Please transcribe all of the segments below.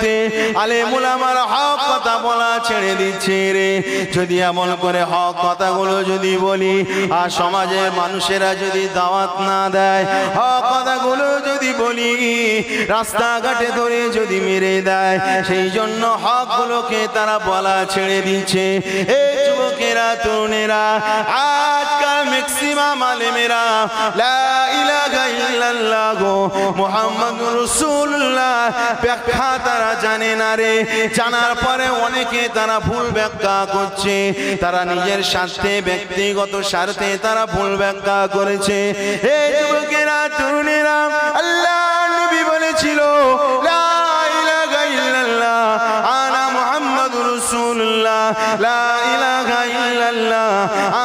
মধ্যে আলেম উলামারা হক কথা বলা ছেড়ে দিচ্ছে রে। যদি এমন করে হক কথাগুলো যদি বলি আর সমাজের মানুষেরা যদি দাওয়াত না দেয়, হক কথাগুলো যদি বলি রাস্তাঘাটে ধরে যদি মেরে দেয়, সেই জন্য হকগুলোকে তারা বলা ছেড়ে দিচ্ছে। এই যুবকেরা তরুণেরা আজকাল ম্যাক্সিমাম আলেমেরা লা ইলাহা ইল্লাল্লাহ মুহাম্মাদুর রাসূলুল্লাহ ব্যাখ্যা তারা জানে না রে। জানার পরে অনেকে তারা ভুল ব্যাখ্যা করছে, তারা নিজের স্বার্থে ব্যক্তিগত স্বার্থে তারা ভুল ব্যাখ্যা করেছে। এই যুবকেরা তরুণেরা আল্লাহ নবী বলেছিল লা ইলাহা ইল্লাল্লাহ আনা মুহাম্মাদুর রাসূলুল্লাহ, লা ইলাহা ইল্লাল্লাহ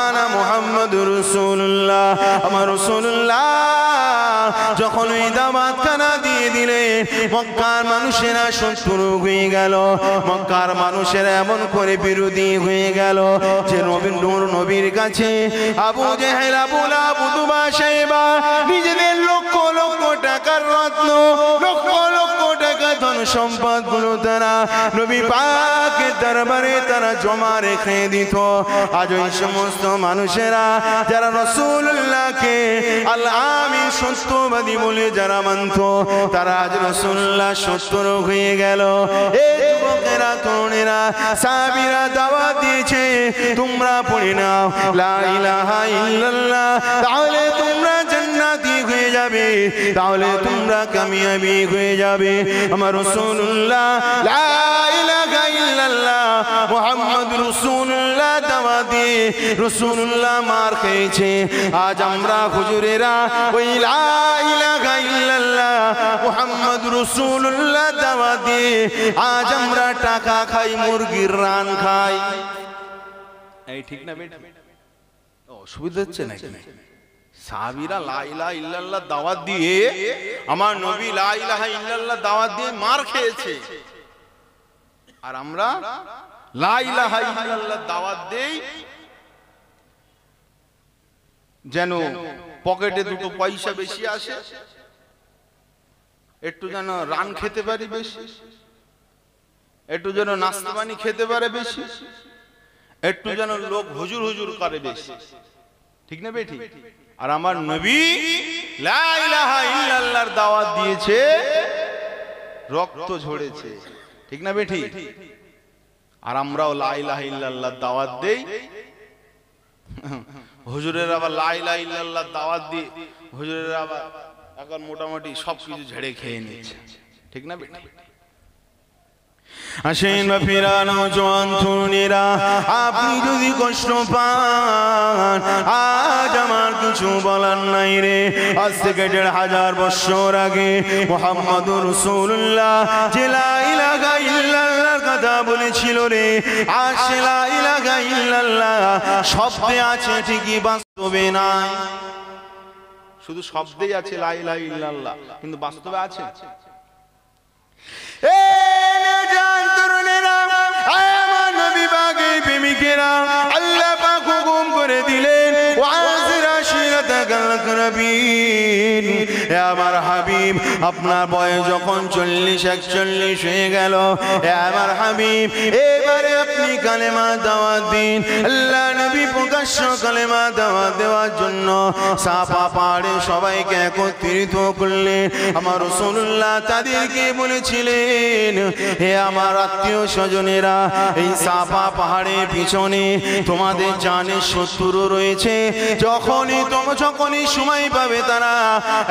আনা মুহাম্মাদুর রাসূলুল্লাহ। আমার রাসূলুল্লাহ যখন ওই দাওয়াত খানা দিয়ে দিলে মক্কার মানুষেরা শত্রু হয়ে গেল, মক্কার মানুষেরা এমন করে বিরোধী হয়ে গেল যে নবীর কাছে আবু জেহেল, আবু লাহাব, উতবা, শাইবা নিজেদের লক্ষ লক্ষ টাকার রত্ন, লক্ষ লক্ষ টাকা ধন সম্পদ গুলো তারা নবী পাকের দরবারে তারা জমা রেখে দিত। আজ ওই সমস্ত মানুষেরা যারা রাসূলুল্লাহকে আল আমিন সত্যবাদী বলে যারা মানত, তারা আজ রাসূলুল্লাহ শত্রু হয়ে গেল। এই যুবকেরা তরুণেরা সাহাবীরা দাওয়াত দিয়েছে তোমরা পড়ে নাও লা ইলাহা ইল্লাল্লাহ, তাহলে তোমরা জান্নাতি হয়ে যাবে, তাহলে তোমরা কামিয়াবি হয়ে যাবে। আমার রাসূলুল্লাহ লা ইলাহা ইল্লাল্লাহ মুহাম্মাদুর রাসূলুল্লাহ দাওয়াত দিয়ে রাসূলুল্লাহ মার খেয়েছে। আজ আমরা হুজুরেরা ওই লা ইলাহা ইল্লাল্লাহ মুহাম্মাদুর রাসূলুল্লাহ দাওয়াত দিয়ে আজ আমরা টাকা খাই, মুরগির রান খাই। এই ঠিক না বেটা? অসুবিধা হচ্ছে নাকি? সাহাবীরা লা ইলাহা ইল্লাল্লাহ দাওয়াত দিয়ে, আমার নবী লা ইলাহা ইল্লাল্লাহ দাওয়াত দিয়ে মার খেয়েছে, আর আমরা লা ইলাহা ইল্লাল্লাহ দাওয়াত দেই যেন পকেটে দুটো পয়সা বেশি আসে, একটু যেন রান খেতে পারি বেশি, একটু যেন নাস্তা পানি খেতে পারে বেশি, একটু যেন লোক হুজুর হুজুর করে বেশি। ঠিক না বেটি? আর আমার নবী লা ইলাহা ইল্লাল্লাহর দাওয়াত দিয়েছে, রক্ত ঝরেছে। ঠিক না বেটি? আর আমরাও লা ইলাহা ইল্লাল্লাহর দাওয়াত দেই, হুজুরের আবার লা ইলাহা ইল্লাল্লাহর দাওয়াত দিয়ে হুজুরের আবার এখন মোটামুটি সবকিছু ঝেড়ে খেয়ে নিচ্ছে। ঠিক না বেটি? আসেন বা ফিরানো জোয়ান তরুণেরা, আপনি যদি কষ্ট পান আজ আমার কিছু বলার নাই রে। আজ থেকে ১৫০০ বছর আগে মুহাম্মাদুর রাসূলুল্লাহ যে লা ইলাহা ইল্লাল্লাহর কথা বলেছিল রে, আজ লা ইলাহা ইল্লাল্লাহ শব্দে আছে ঠিকই, বাস্তবে নাই। শুধু শব্দেই আছে লা ইলাহা ইল্লাল্লাহ, কিন্তু বাস্তবে আছে? আল্লাহ পাক হুকুম করে দিলেন আমার হাবিব আপনার বয়স যখন ৪০-৪১ হয়ে গেল, আমার হাবিব এবারে আপনি কালেমা দাওয়াত দিন। আল্লাহ নবী প্রকাশ্য কালেমা দাওয়াত দেওয়ার জন্য সাফা পাহাড়ে সবাইকে একত্রিত করলেন। আমার রাসূলুল্লাহ তাদেরকে বলেছিলেন, হে আমার আত্মীয় স্বজনেরা, এই সাফা পাহাড়ের পিছনে তোমাদের জানের শত্রু রয়েছে। যখনই সময় পাবে তারা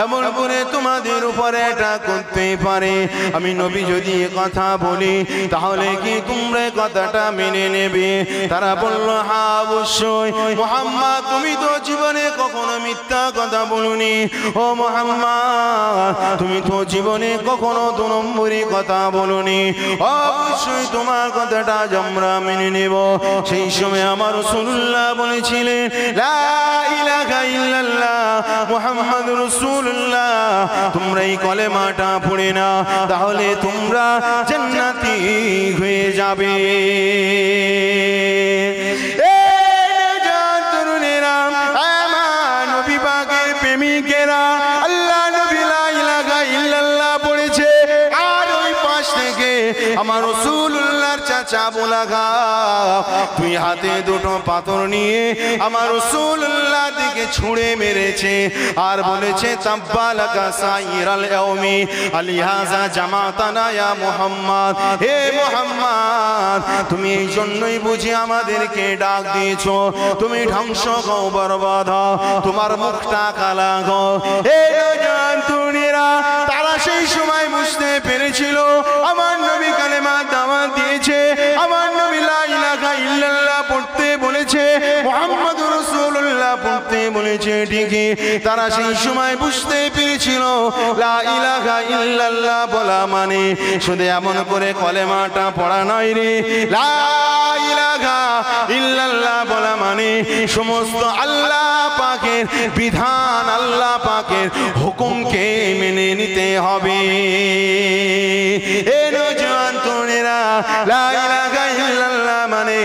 এমন করে তোমাদের উপরে এটা করতে পারে। আমি নবী যদি কথা বলি তাহলে কি তোমরা কথাটা মেনে নেবে? তারা বলল, হ্যাঁ অবশ্যই। মুহাম্মদ তুমি তো জীবনে কখনো মিথ্যা কথা বলনি। ও মুহাম্মদ তুমি তো জীবনে কখনো ২ নম্বরি কথা বলনি, অবশ্যই তোমার কথাটা আমরা মেনে নেব। সেই সময় আমার রাসূলুল্লাহ বলেছিলেন, লা ইলাহা ইল্লাল্লাহ মুহাম্মাদুর রাসূলুল্লাহ, তোমরা এই কলেমাটা পড়ে না, তাহলে তোমরা জান্নাতি হয়ে যাবে। আল্লাহ নবী লা ইলাহা ইল্লাল্লাহ পড়েছে, আর ওই পাশ থেকে আমার রাসূলুল্লাহর চাচা আবু লাহাব দুই হাতে দুটো পাথর নিয়ে আমার রাসূলুল্লাহ দিকে ছুঁড়ে মেরেছে আর বলেছে তাব্বালাকা সাইরাল ইয়াউমি আলিহাযা জামাতানা ইয়া মুহাম্মদ, হে মুহাম্মদ তুমি এই জন্যই বুঝি আমাদেরকে ডাক দিয়েছো, তুমি ধ্বংস হও, বরবাদ হও, তোমার মুখটা কালা গো। এই নওজোয়ান তরুণীরা তারা সেই সময় বুঝতে পেরেছিল আমার নবী কালেমা দাওয়াত দিয়েছে, আমার নবী লা ইলাহা ইল্লাল্লাহ পড়তে বলেছে, মুহাম্মাদুর রাসূলুল্লাহ পড়তে বলেছে। ঠিকই তারা সেই সময় বুঝতে পেরেছিল লা ইলাহা ইল্লাল্লাহ বলা মানে শুধু এমন করে কলেমাটা পড়া নয় রে, লা ইলাহা ইল্লাল্লাহ বলা মানে সমস্ত আল্লাহ পাকের বিধান, আল্লাহ পাকের হুকুমকে মেনে নিতে হবে। এ নওজোয়ান তরুণেরা লা ইলাহা ইল্লাল্লাহ মানে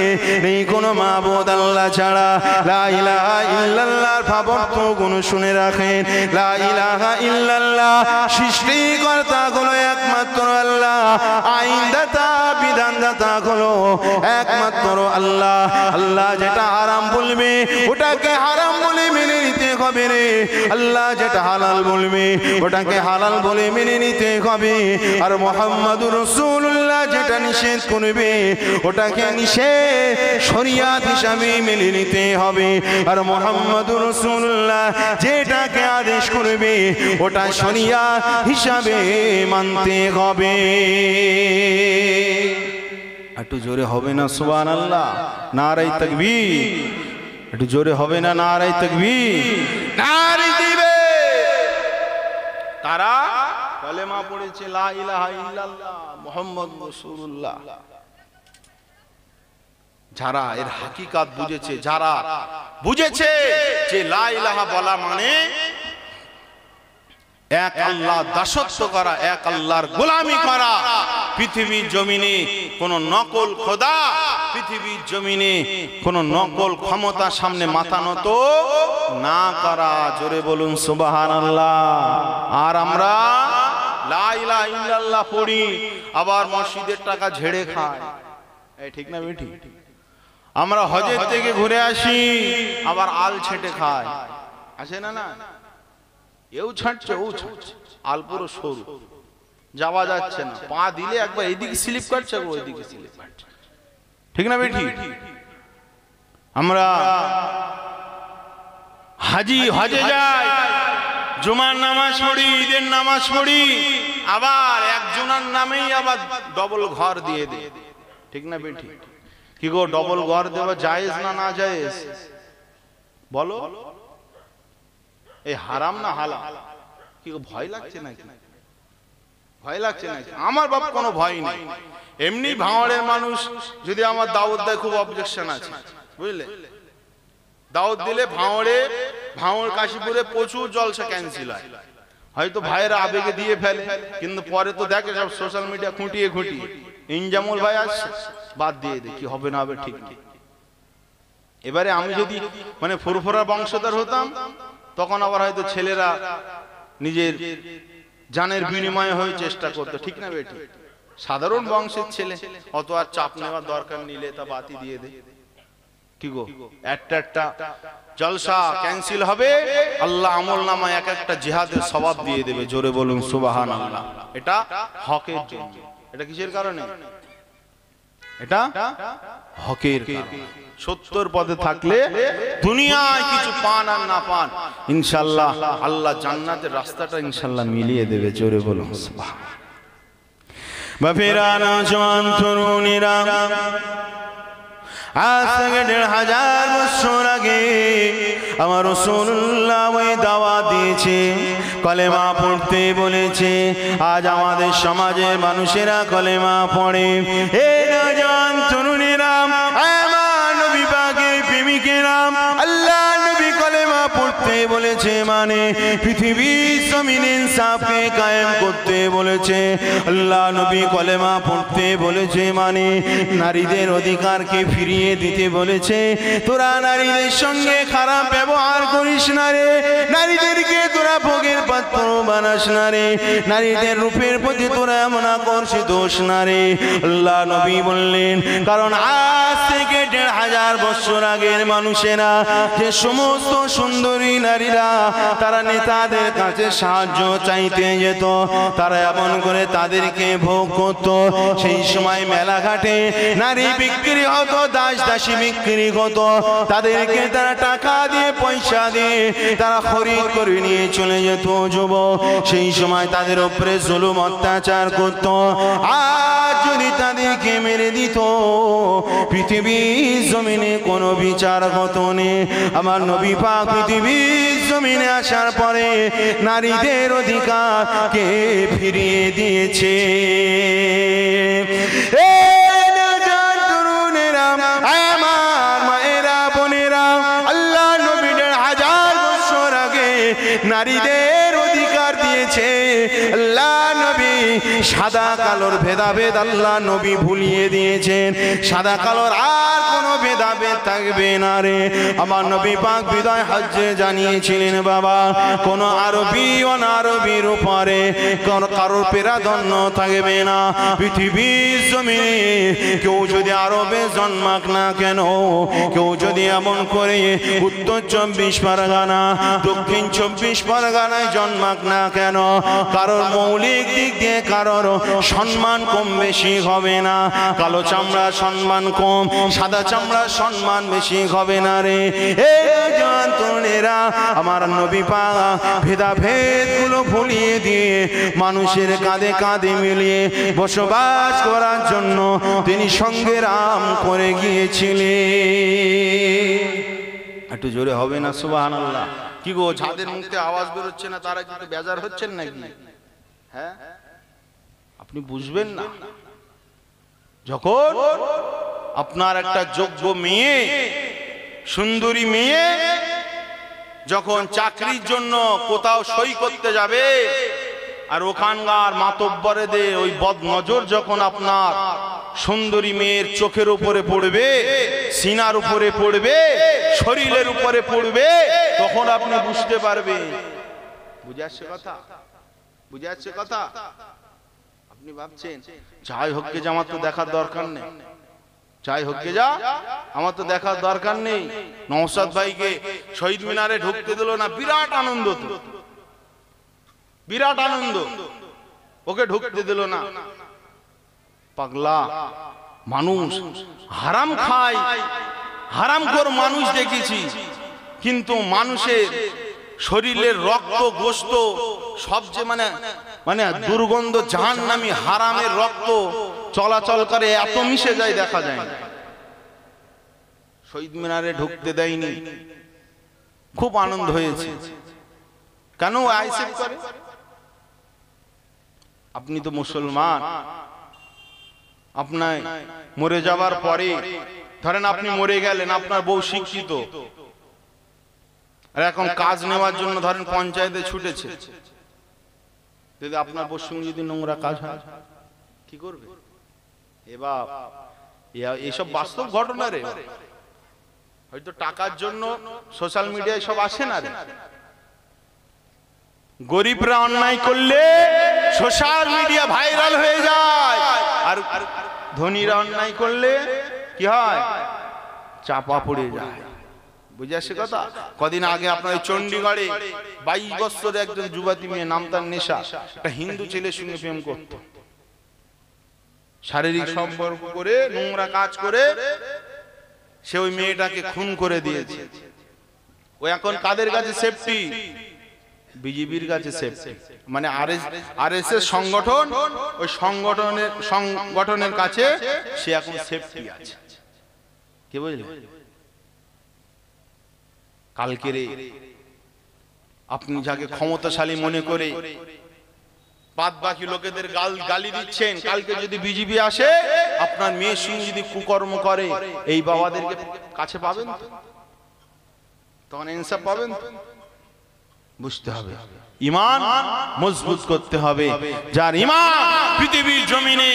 নেই কোনো মাবুদ আল্লাহ ছাড়া। লা ইলাহা ইল্লাল্লাহর ভাবার্থ গুণ শুনে রাখেন। লা ইলাহা ইল্লাল্লাহ সৃষ্টিকর্তা হলো একমাত্র আল্লাহ, আইনদাতা বিধানদাতা হলো একমাত্র আল্লাহ। আল্লাহ যেটা হারাম বলবে ওটাকে হারাম বলে মেনে নিতে হবে রে, আল্লাহ যেটা হালাল বলবে ওটাকে হালাল বলে মেনে নিতে হবে। আর মুহাম্মাদুর রাসূলুল্লাহ যেটা নিষেধ করবে ওটাকে নিষেধ শরিয়াত হিসাবে মেনে নিতে হবে। আর মুহাম্মাদুর রাসূলুল্লাহ যেটাকে আদেশ করবে ওটা শরিয়াত হিসাবে মানতে হবে। একটু জোরে হবে না সুবহানাল্লাহ? নারায়ে তাকবীর। একটু জোরে হবে না নারায়ে তাকবীর? নারে দিবে। তারা কলেমা পড়েছে লা ইলাহা ইল্লাল্লাহ মুহাম্মাদুর রাসূলুল্লাহ। যারা এর হাকিকাত বুঝেছে, যারা বুঝেছে যে লা ইলাহা বলা মানে এক আল্লাহ দাসত্ব করা, এক আল্লাহর গোলামি করা, পৃথিবীর জমিনে কোন নকল খোদা, পৃথিবীর জমিনে কোন নকল ক্ষমতা সামনে মাথা নত না করা। জোরে বলুন সুবহানাল্লাহ। আর আমরা লা ইলাহা ইল্লাল্লাহ পড়ি আবার মসজিদের টাকা ঝেড়ে খাই, এই ঠিক না বেঠি? আমরা হজের থেকে ঘুরে আসি আবার আল ছেটে খাই, আছে না? না এও ছাড়ছে ও ছাড়ছে, আল পুরো সরু, যাওয়া যাচ্ছে না, পা দিলে একবার এইদিকে স্লিপ করছে ওইদিকে স্লিপ করছে, ঠিক না বেঠি? আমরা হজে যাই, জুমার নামাজ পড়ি, ঈদের নামাজ পড়ি, আবার একজনের নামেই আবার ডবল ঘর দিয়ে দেয়, ঠিক না বেঠি? কি গো ডবল ঘর দেওয়া জায়েজ না না জায়েজ বলো? এই হারাম না হালাল? কি গো ভয় লাগছে নাকি? ভয় লাগছে নাকি? আমার বাপ কোনো ভয় নেই, এমনি ভাঙড়ের মানুষ যদি আমার দাওয়াত দেয় খুব অবজেকশন আছে, বুঝলে? দাওয়াত দিলে ভাঙড় কাশীপুরে প্রচুর জলসা ক্যান্সেল হয়, হয়তো ভাইয়েরা আবেগে দিয়ে ফেলে, কিন্তু পরে তো দেখে সব সোশ্যাল মিডিয়া খুঁটিয়ে ইনজামুল ভাই আসছে বাদ দিয়ে দে, কি হবে না হবে ঠিক নেই। এবারে আমি যদি মানে ফুরফুরা বংশধর হতাম তখন আবার হয়তো ছেলেরা নিজের জানের বিনিময়ে হয়ে চেষ্টা করতো, ঠিক না বেটি? সাধারণ বংশের ছেলে অত আর চাপ নেওয়ার দরকার, নিলে তা বাতি দিয়ে দে। কি গো একটা জলসা ক্যান্সেল হবে, আল্লাহ আমল নামায় এক একটা জিহাদের সওয়াব দিয়ে দেবে। জোরে বলুন সুবহানাল্লাহ। এটা হকের জন্য। এটা কিসের কারণে? এটা হকের কারণে। সত্যর পথে থাকলে দুনিয়ায় কিছু পান আর না পান, ইনশাআল্লাহ আল্লাহ জান্নাতের রাস্তাটা ইনশাআল্লাহ মিলিয়ে দেবে। জোরে বলুন সুবহানাল্লাহ। বাফেরানা জওয়ান তরুণীরা, আজ থেকে ১৫০০ বছর আগে আমার রাসূলুল্লাহ ওই দাওয়াত দিয়েছে, কলেমা পড়তে বলেছে। আজ আমাদের সমাজের মানুষেরা কলেমা পড়ে। এই নওজোয়ান তরুণীরা, আমার নবী পাকের প্রেমিকেরা, আল্লাহ নবী কলেমা পড়তে বলেছে মানে পৃথিবীর জমিনে ইনসাফকে কায়েম করতে বলেছে। আল্লাহ নবী কলেমা পড়তে বলেছে মানে নারীদের অধিকারকে ফিরিয়ে দিতে বলেছে। তোরা নারীদের সঙ্গে খারাপ ব্যবহার করিস না রে, নারীদেরকে তোরা ভোগের পাত্র বানাস না রে, নারীদের রূপের প্রতি তোরা এমন আকর্ষিত হোস না রে। আল্লাহ নবী বললেন, কারণ আজ থেকে 1500 বছর আগের মানুষেরা যে সমস্ত সুন্দরী নারীরা তারা নেতাদের কাছে সাহায্য চাইতে যেত, তারা এমন করে তাদেরকে ভোগ করত। সেই সময় মেলাঘাটে নারী বিক্রি হতো, দাস দাসী বিক্রি হতো, তাদেরকে তারা টাকা দিয়ে পয়সা দিয়ে তারা খরিদ করে নিয়ে চলে যেত যুবক। সেই সময় তাদের উপরে জুলুম অত্যাচার করত। আজ যদি তাদেরকে মেরে দিত, পৃথিবীর জমিনে কোনো বিচার হতো না। আমার নবী পাক পৃথিবীর জমিনে আসার পরে নারীদের অধিকার কে ফিরিয়ে দিয়েছে। আমার মায়েরা বোনেরা, আল্লাহ নবী 1500 বছর আগে নারীদের অধিকার দিয়েছে। আল্লাহ নবী সাদা কালোর ভেদাভেদ আল্লাহ নবী ভুলিয়ে দিয়েছেন। সাদা কালোর আর কোনো ভেদাভেদ থাকবে না রে। আমার নবী পাক বিদায় হজ্জে জানিয়েছিলেন, বাবা কোন আরবি অনারবির উপরে কোন কারোর প্রাধান্য থাকবে না। পৃথিবীর জমিনে কেউ যদি আরবে জন্মাক না কেন, কেউ যদি এমন করে উত্তর 24 পরগনা দক্ষিণ 24 পরগনায় জন্মাক না কেন, কারোর মৌলিক দিক দিয়ে কারোর সম্মান কম বেশি হবে না। কালো চামড়া সম্মান কম, সাদা চামড়া সম্মান বেশি হবে না রে। আমার নবী পাক ভেদাভেদ গুলো ভুলিয়ে দিয়ে মানুষের কাঁধে কাঁধে মিলিয়ে বসবাস করার জন্য তিনি সংগ্রাম করে গিয়েছিলেন। একটু জোরে হবে না সুবহানাল্লাহ? কি গো, যাদের মুখে আওয়াজ বেরোচ্ছে না তারা কিন্তু বেজার হচ্ছেন নাকি? হ্যাঁ, আপনি বুঝবেন না। যখন আপনার একটা যোগ্য মেয়ে, সুন্দরী মেয়ে যখন চাকরির জন্য কোথাও সই করতে যাবে, আর ওখানকার মাতব্বরেদের ওই বদনজর যখন আপনার সুন্দরী মেয়ের চোখের উপরে পড়বে, সিনার উপরে পড়বে, শরীরের উপরে পড়বে, তখন আপনি বুঝতে পারবেন। বুঝে আসছে কথা? বুঝে আসছে কথা? আপনি ভাবছেন যাই হোক কে, আমার তো দেখার দরকার নেই, যাই হোক কে যা, আমার তো দেখার দরকার নেই। নওশাদ ভাইকে শহীদ মিনারে ঢুকতে দিল না, বিরাট আনন্দ, তো বিরাট আনন্দ, ওকে ঢুকতে দিল না। পাগলা মানুষ, হারাম খায়, হারামখোর মানুষ দেখেছি, কিন্তু মানুষের শরীরের রক্ত গোশত সবচেয়ে মানে দুর্গন্ধ জাহান্নামী হারামের রক্ত চলাচল করে, এত মিশে যায় দেখা যায় না। শহীদ মিনারে ঢুকতে দেয়নি, খুব আনন্দ হয়েছে। কেন আইসেপ করে? আপনি তো মুসলমান, আপনার মরে যাবার পরে, ধরেন আপনি মরে গেলেন, আপনার বউ শিক্ষিত, আর এখন কাজ নেওয়ার জন্য ধরেন পঞ্চায়েতে ছুটেছে, যদি আপনার বউর সঙ্গে যদি নোংরা কাজ হয় কি করবে? এবার এইসব বাস্তব ঘটনা রে। হয়তো টাকার জন্য সোশ্যাল মিডিয়ায় সব আসে না রে। গরিবরা অন্যায় করলে সোশ্যাল মিডিয়া ভাইরাল হয়ে যায়, আর ধনীরা অন্যায় করলে কি হয়? চাপা পড়ে যায়। বুঝে আসছে কথা? কদিন আগে আপনার চণ্ডীগড়ে 22 বছরের একজন যুবতী মেয়ে, নাম তার নেশা, একটা হিন্দু ছেলের সঙ্গে প্রেম করত, শারীরিক সম্পর্ক করে, নোংরা কাজ করে সে ওই মেয়েটাকে খুন করে দিয়েছে। ও এখন কাদের কাছে সেফটি? বিজেপির কাছে সেফটি, মানে আরএসএস সংগঠন, ওই সংগঠনের কাছে সে এখন সেফটি আছে। কি বুঝলে? কালকে রে আপনি যাকে ক্ষমতাশালী মনে করে বাদ বাকি লোকেদের গালি দিচ্ছেন, কালকে যদি বিজেপি আসে আপনার মেয়ের সঙ্গে যদি কুকর্ম করে, এই বাবাদেরকে কাছে পাবেন তো? তখন ইনসাফ পাবেন তো? বুঝতে হবে, ঈমান মজবুত করতে হবে। যার ঈমান পৃথিবীর জমিনে,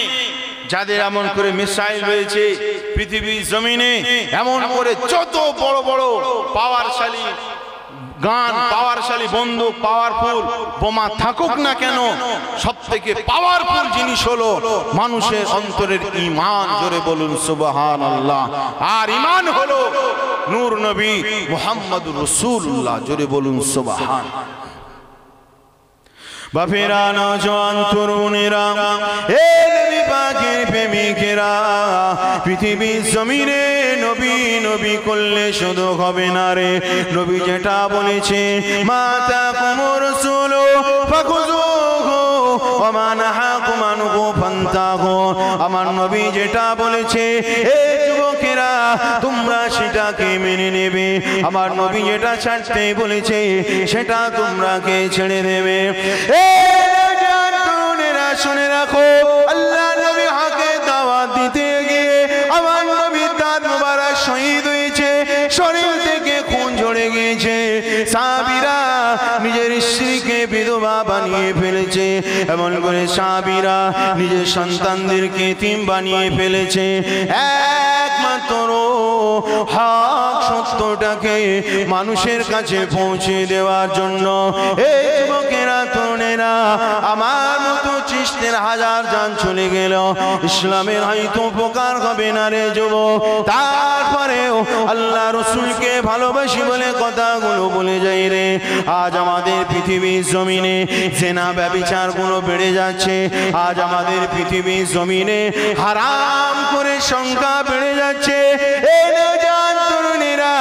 যাদের এমন করে মিসাইল রয়েছে পৃথিবীর জমিনে, এমন করে যত বড় বড় পাওয়ারশালী গান, পাওয়ারশালী বন্দুক, পাওয়ারফুল বোমা থাকুক না কেন, সব থেকে পাওয়ারফুল জিনিস হলো মানুষের অন্তরের ঈমান। জোরে বলুন সুবহানাল্লাহ। আর ঈমান হলো নূর নবী মুহাম্মদুর রাসূলুল্লাহ। জোরে বলুন সুবহান। বাপেরা, নওজোয়ান, তরুণেরা, হে নবী পাকের প্রেমিকেরা, পৃথিবীর জমিনে নবী নবী করলে শুধু হবে না রে। নবী যেটা বলেছে, মা তাকুমুর রাসূলু ফাখুযুহু ওয়া মা নাহাকুম আনহু ফান্তাহু। আমার নবী যেটা বলেছে, হে যুবকেরা, তোমরা সেটাকে মেনে নেবে। আমার নবী যেটা ছাড়তে বলেছে, সেটা তোমরা কে ছেড়ে দেবে। শুনে রাখো, আল্লাহ নবী হকে দাওয়াত দিতে গিয়ে আমার নবী দাঁত মোবারক শহীদ হয়েছে, শরীর থেকে খুন ঝরে গিয়েছে। সাহাবীরা নিজের স্ত্রীকে বিধবা বানিয়ে ফেলেছে, এমন করে সাহাবীরা নিজের সন্তানদেরকে এতিম বানিয়ে ফেলেছে। একমাত্র হক সত্যটাকে মানুষের কাছে পৌঁছে দেওয়ার জন্য এই যুবকেরা, তরুণেরা, আমার মতো চিস্তের হাজার জান চলে গেল, ইসলামের হয়তো উপকার হবে না রে যুবক। তারপরেও আল্লাহ রসুলকে ভালোবাসি বলে কথাগুলো বলে যাই রে। আজ আমাদের পৃথিবীর জমিনে জেনা ব্যভিচার গুলো বেড়ে যাচ্ছে। আজ আমাদের পৃথিবীর জমিনে হারাম করে সংখ্যা বেড়ে যাচ্ছে। এই নওজোয়ান তরুণেরা,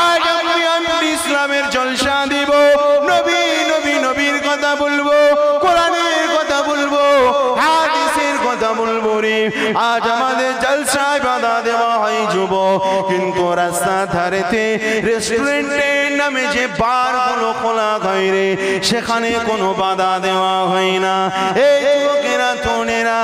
আজ আমি ইসলামের জলসা দিব, নবী নবী নবীর কথা বলবো, কোরআনের কথা বলবো, হাদিসের কথা বলবো রে। আজ আমাদের জলসায় বাধা দেওয়া হয় যুবক, কিন্তু রাস্তা ধারেতে রেস্টুরেন্টের নামে যে বারগুলো খোলা হয় রে, সেখানে কোনো বাধা দেওয়া হয় না। এই যুবকেরা, তরুণেরা,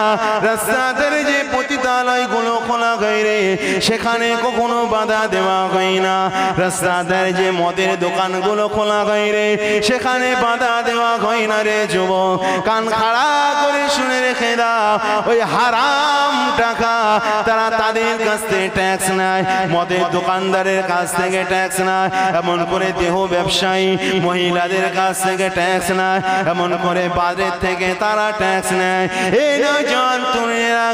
রাস্তা ধারে যে পতিতালয়গুলো খোলা হয় রে, সেখানে কখনো বাধা দেওয়া হয় না। রাস্তা ধারে যে মদের দোকানগুলো খোলা হয় রে, সেখানে বাধা দেওয়া হয় না রে যুবক। কান খাড়া করে শুনে রেখে দাও, ওই হারাম টাকা তারা তাদের কাছ থেকে ট্যাক্স নেয়, মদের দোকানদারের কাছ থেকে ট্যাক্স নেয়, এমন করে দেহ ব্যবসায়ী মহিলাদের কাছ থেকে ট্যাক্স নেয়, এমন করে বাজারের থেকে তারা ট্যাক্স নেয়। এই নওজোয়ান তরুণেরা,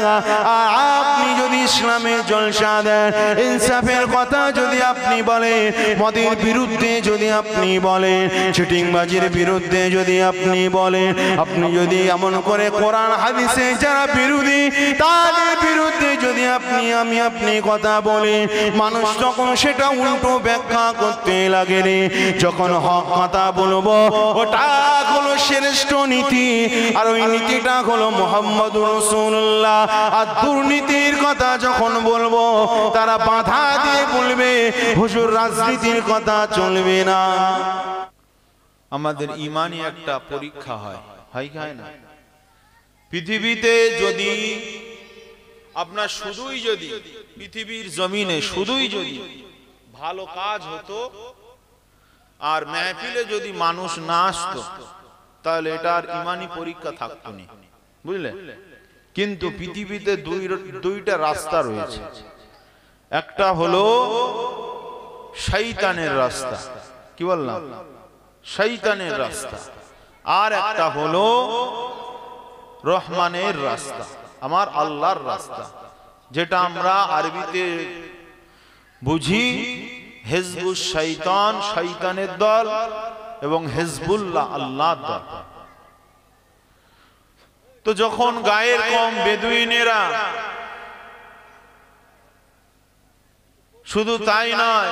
আপনি যদি ইসলামের জলসা দেন, ইনসাফের কথা যদি আপনি বলেন, মদের বিরুদ্ধে যদি আপনি বলেন, চিটিংবাজির বিরুদ্ধে যদি আপনি বলেন, আপনি যদি এমন করে কোরআন হাদিসে যারা বিরোধী তাদের বিরুদ্ধে যদি আপনি কথা বলেন, মানুষ তখন সেটা উল্টো ব্যাখ্যা করতে লাগে রে। যখন হক কথা বলবো, ওটা হলো শ্রেষ্ঠ নীতি, আর ওই নীতিটা হলো মুহাম্মদুর রাসূলুল্লাহ। আর দুর্নীতির কথা যখন বলবো, তারা বাধা দিয়ে বলবে, হুজুর রাজনীতির কথা চলবে না। আমাদের ইমানি একটা পরীক্ষা হয়, হয় না? পৃথিবীতে যদি আপনার শুধুই যদি পৃথিবীর জমিনে শুধুই যদি ভালো কাজ হতো আর মেহফিলে যদি মানুষ না আসতো, তাহলে এটার ইমানি পরীক্ষা থাকতো না, বুঝলে? কিন্তু পৃথিবীতে দুইটা রাস্তা রয়েছে। একটা হলো শয়তানের রাস্তা, কি বললাম? শয়তানের রাস্তা। আর একটা হলো রহমানের রাস্তা, আমার আল্লাহর রাস্তা, যেটা আমরা আরবিতে বুঝি হিজবুশ শয়তান, শয়তানের দল, এবং হিজবুল্লাহ, আল্লাহর দল। তো যখন গায়ের কম বেদুইনেরা, শুধু তাই নয়,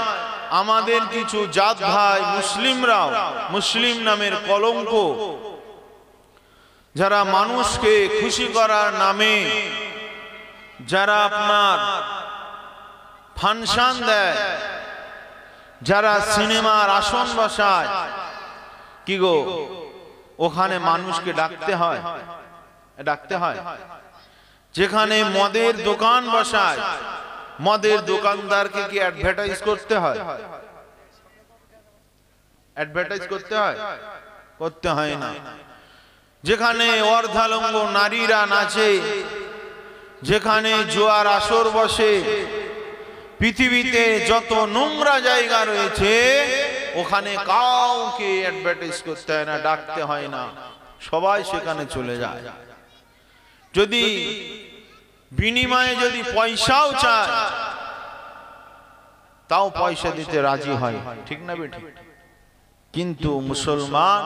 আমাদের কিছু জাত ভাই মুসলিমরাও, মুসলিম নামের কলঙ্ক, যারা মানুষকে খুশি করার নামে যারা আপনার ফাংশন দেয়, যারা সিনেমার আসন বসায়, কি গো, ওখানে মানুষকে ডাকতে হয়, ডাকতে হয়। যেখানে মদের দোকান বসায়, মদের দোকানদারকে কি অ্যাডভার্টাইজ করতে হয়? অ্যাডভার্টাইজ করতে হয়? করতে হয় না। যেখানে অর্ধালঙ্গ নারীরা নাচে, যেখানে জোয়ার আসর বসে, পৃথিবীতে যত নোংরা জায়গা রয়েছে ওখানে কাউকে অ্যাডভার্টাইজ করতে হয় না, ডাকতে হয় না, সবাই সেখানে চলে যায়। যদি বিনিময়ে যদি পয়সাও চায় তাও পয়সা দিতে রাজি হয়, ঠিক না বেঠিক? কিন্তু মুসলমান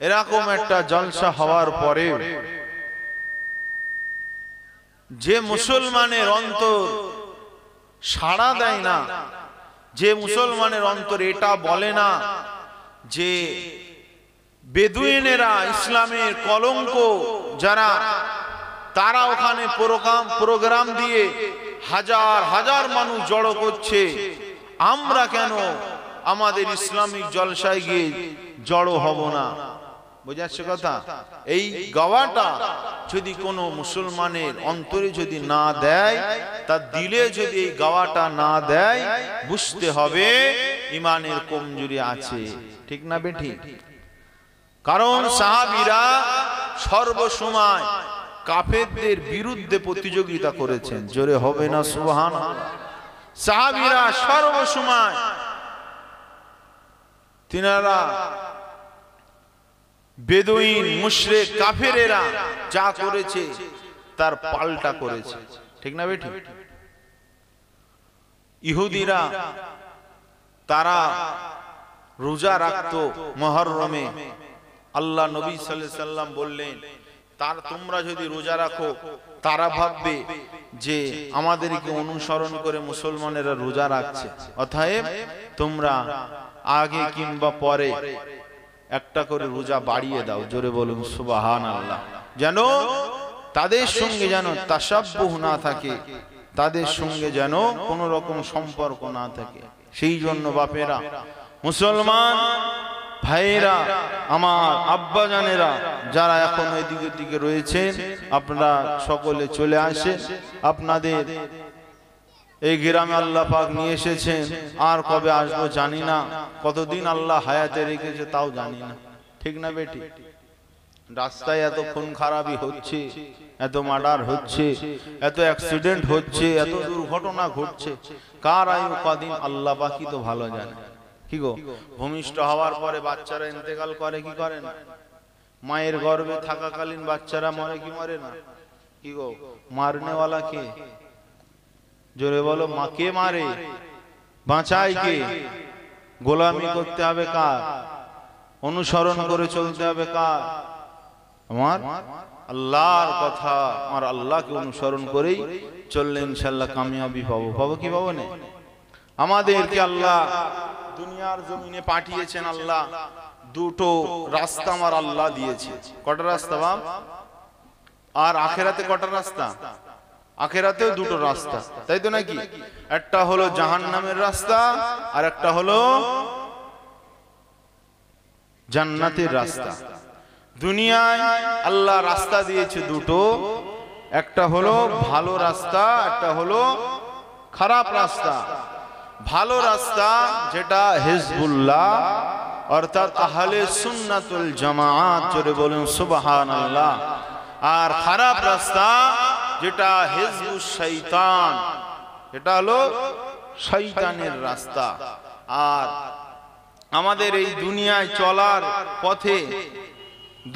এরকম একটা জলসা হওয়ার পরে যে মুসলমানের অন্তর সাড়া দেয় না, যে মুসলমানের অন্তর এটা বলে না যে বেদুইনেরা ইসলামের কলঙ্ক যারা, তারা ওখানে প্রোগ্রাম দিয়ে হাজার হাজার মানুষ জড়ো করছে, আমরা কেন আমাদের ইসলামিক জলসায় গিয়ে জড়ো হব না? বুঝাচ্ছে কথা? এই গাওয়াটা যদি কোনো মুসলমানের অন্তরে যদি না দেয়, তার দিলে যদি এই গাওয়াটা না দেয়, বুঝতে হবে ইমানের কমজোরি আছে, ঠিক না বেঠিক? কারণ সাহাবীরা সর্বসময় কাফেরদের বিরুদ্ধে প্রতিযোগিতা করেছেন। জোরে হবে না সুবহানাল্লাহ? সাহাবীরা সর্বসময় তিনারা বেদুইন মুশরিক কাফেরেরা যা করেছে তার পাল্টা করেছে, ঠিক না বেঠিক? ইহুদিরা তারা রোজা রাখতো মুহররমে, আল্লাহ নবী সাল্লাল্লাহু আলাইহি সাল্লাম বললেন, তার তোমরা যদি রোজা রাখো তারা ভাববে যে আমাদেরকে অনুসরণ করে মুসলমানেরা রোজা রাখছে, অতএব তোমরা আগে কিংবা পরে একটা করে রোজা বাড়িয়ে দাও। জোরে বলুন সুবহানাল্লাহ। যেন তাদের সঙ্গে যেন তাসাব্বুহ না থাকে, তাদের সঙ্গে যেন কোনো রকম সম্পর্ক না থাকে। সেই জন্য বাপেরা, মুসলমান ভাইরা, আমার আব্বা জানেরা যারা এখন ওই দিকের দিকে রয়েছেন, আপনারা সকলে চলে আসেন। আপনাদের এই গ্রামে আল্লাহ পাক নিয়ে এসেছেন, আর কবে আসবো জানি না, কতদিন আল্লাহ হায়াতে রেখেছে তাও জানি না, ঠিক না বেটি? রাস্তায় এত খুন খারাপি হচ্ছে, এত মার্ডার হচ্ছে, এত অ্যাক্সিডেন্ট হচ্ছে, এত দুর্ঘটনা ঘটছে, কার আয়ু কদিন আল্লাহ পাকই তো ভালো জানে। কি গো, ভূমিষ্ঠ হওয়ার পরে বাচ্চারা ইন্তেকাল করে কি করে না? মায়ের গর্ভে থাকাকালীন বাচ্চারা মরে কি মরে না? কি গো, মারনেওয়ালা কে? জোরে বলো, মা কে মারে? বাঁচায় কে? গোলামি করতে হবে কার? অনুসরণ করে চলতে হবে কার? আমার আল্লাহর কথা, আমার আল্লাহকে অনুসরণ করেই চললে ইনশাআল্লাহ কামিয়াবি পাবো। পাবো কি পাবো না? আমাদেরকে আল্লাহ দুনিয়ার জমিনে পাঠিয়েছেন, আল্লাহ দুটো রাস্তা আমার আল্লাহ দিয়েছে। কটা রাস্তা বাপ? আর আখেরাতে কটা রাস্তা? আখেরাতেও দুটো রাস্তা, তাই তো নাকি? একটা হলো জাহান্নামের রাস্তা, আর একটা হলো জান্নাতের রাস্তা। দুনিয়ায় আল্লাহ রাস্তা দিয়েছে দুটো, একটা হলো ভালো রাস্তা, একটা হলো খারাপ রাস্তা। ভালো রাস্তা যেটা হিজবুল্লাহ অর্থাৎ আহলে সুন্নাতুল জামাআত, জোরে বলুন সুবহানাল্লাহ। আর খারাপ রাস্তা যেটা হিজবুশ শয়তান, এটা হলো শয়তানের রাস্তা। আর আমাদের এই দুনিয়ায় চলার পথে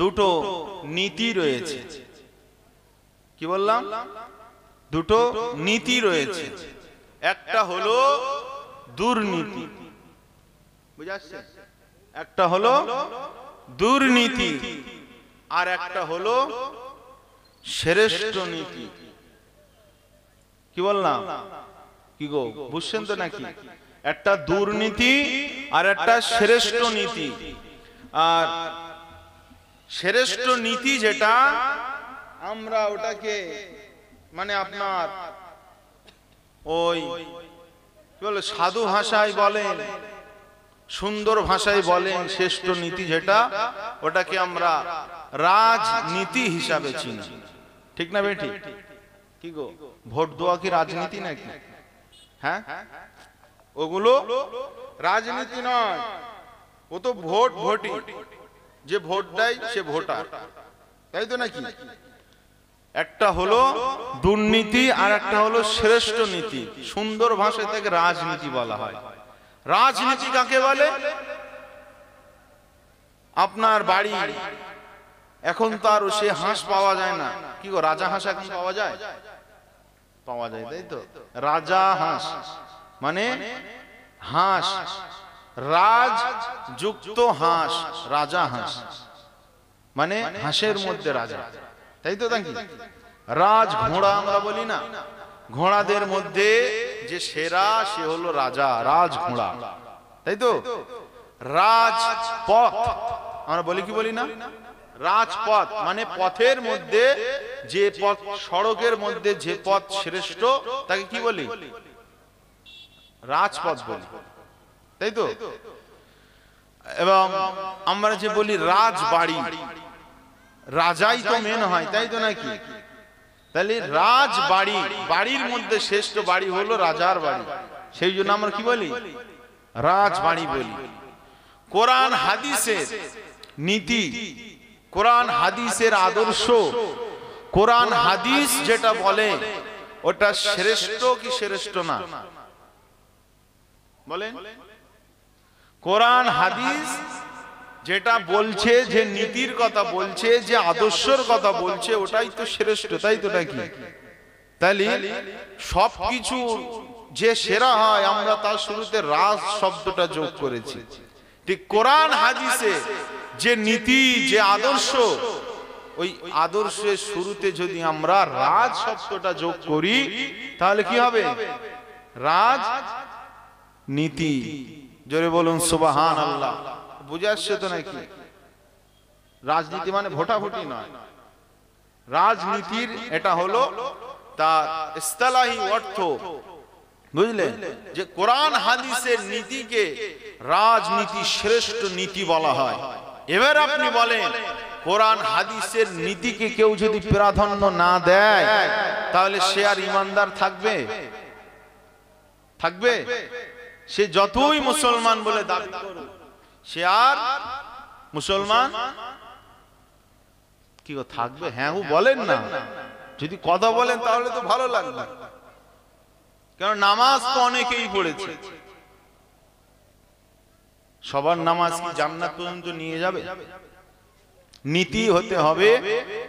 দুটো নীতি রয়েছে। কি বললাম? দুটো নীতি রয়েছে। একটা হলো দুর্নীতি, বুঝাচ্ছে? একটা হলো দুর্নীতি, আর একটা হলো শ্রেষ্ঠ নীতি। কি বললাম? কি গো, বুঝছেন তো নাকি? একটা দুর্নীতি আর একটা শ্রেষ্ঠ নীতি। আর শ্রেষ্ঠ নীতি যেটা, আমরা ওটাকে মানে আপনার ওই কি বলে, সাধু ভাষায় বলেন, সুন্দর ভাষায় বলেন, শ্রেষ্ঠ নীতি যেটা, ওটাকে আমরা রাজনীতি হিসাবে চিনি, ঠিক না বেটি? কি গো, ভোট দেওয়া কি রাজনীতি নাকি? হ্যাঁ, ওগুলো রাজনীতি নয়, ও তো ভোট ভোটি, যে ভোট দেয় সে ভোটার, তাই তো নাকি? একটা হলো দুর্নীতি আর একটা হলো শ্রেষ্ঠ নীতি। সুন্দর ভাষায় তাকে রাজনীতি বলা হয়। রাজনীতি কাকে বলে? আপনার বাড়ি এখন তো আর সে হাঁস পাওয়া যায় না, কি গো রাজা হাঁস এখন পাওয়া যায়? পাওয়া যায়, তাই তো। রাজা হাঁস মানে হাঁস, রাজ যুক্ত হাঁস, রাজা হাঁস মানে হাঁসের মধ্যে রাজা, তাই তো নাকি? রাজ ঘোড়া আমরা বলি না, ঘোড়াদের মধ্যে যে সেরা সে হলো রাজা, রাজ ঘোড়া, তাই তো। রাজপথ আমরা বলি কি বলি না? রাজপথ মানে পথের মধ্যে যে পথ, সড়কের মধ্যে যে পথ শ্রেষ্ঠ তাকে কি বলি? রাজপথ বলি, তাই তো। এবং আমরা যে বলি রাজবাড়ি, রাজাই তো মেন হয়, তাই তো নাকি? তাহলে রাজবাড়ি, বাড়ির মধ্যে শ্রেষ্ঠ বাড়ি হলো রাজার বাড়ি, সেই জন্য আমরা কি বলি? রাজবাড়ি বলি। কোরআন হাদিসের নীতি, কোরআন হাদিসের আদর্শ, কোরআন হাদিস যেটা বলে ওটা শ্রেষ্ঠ কি শ্রেষ্ঠ না? বলেন। কোরআন হাদিস যেটা বলছে, যে নীতির কথা বলছে, যে আদর্শের কথা বলছে, ওটাই তো শ্রেষ্ঠ, তাই তো নাকি? তাহলে সবকিছু যে সেরা হয়, আমরা তার শুরুতে রাজ শব্দটা যোগ করেছি। ঠিক কোরআন হাদিসে যে নীতি, যে আদর্শ, ওই আদর্শের শুরুতে যদি আমরা রাজ শব্দটা যোগ করি তাহলে কি হবে? রাজ নীতি। জোরে বলুন সুবহানাল্লাহ। বুঝে আসছে তো নাকি? রাজনীতি মানে ভোটাভুটি নয়, রাজনীতির এটা হলো তার ইসতিলাহি অর্থ, বুঝলেন? যে কোরআন হাদিসের নীতিকে রাজনীতি শ্রেষ্ঠ নীতি বলা হয়। এবার আপনি বলেন, কোরআন হাদিসের নীতিকে কেউ যদি প্রাধান্য না দেয় তাহলে সে আর ইমানদার থাকবে? থাকবে? সে যতই মুসলমান বলে দাবি করুক, সে আর মুসলমান কি থাকবে? হ্যাঁ বলেন না, যদি কথা বলেন তাহলে তো ভালো লাগবে। কারণ নামাজ তো অনেকেই পড়েছে, সবার নামাজ কি জান্নাত পর্যন্ত নিয়ে যাবে? নীতি হতে হবে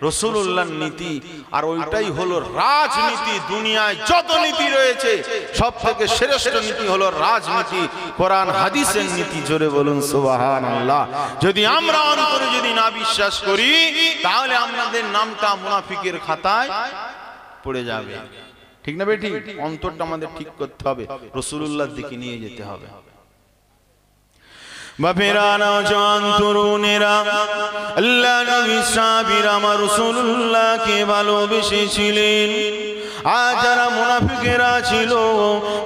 রাসূলুল্লাহর নীতি, আর ওইটাই হলো রাজনীতি। দুনিয়ায় যত নীতি রয়েছে সব থেকে শ্রেষ্ঠ নীতি হলো রাজনীতি, কোরআন হাদিসের নীতি। জোরে বলুন সুবহানাল্লাহ। যদি আমরা অন্তরে যদি না বিশ্বাস করি তাহলে আমাদের নামটা মুনাফিকের খাতায় পড়ে যাবে, ঠিক না বেটি? অন্তরটা আমাদের ঠিক করতে হবে, রাসূলুল্লাহর দিকে নিয়ে যেতে হবে। বাপেরা, নওজোয়ান তরুণেরা, আল্লাহ নবী সাহাবীরা আমার রাসূলুল্লাহকে ভালোবেসেছিলেন। আর যারা মুনাফিকেরা ছিল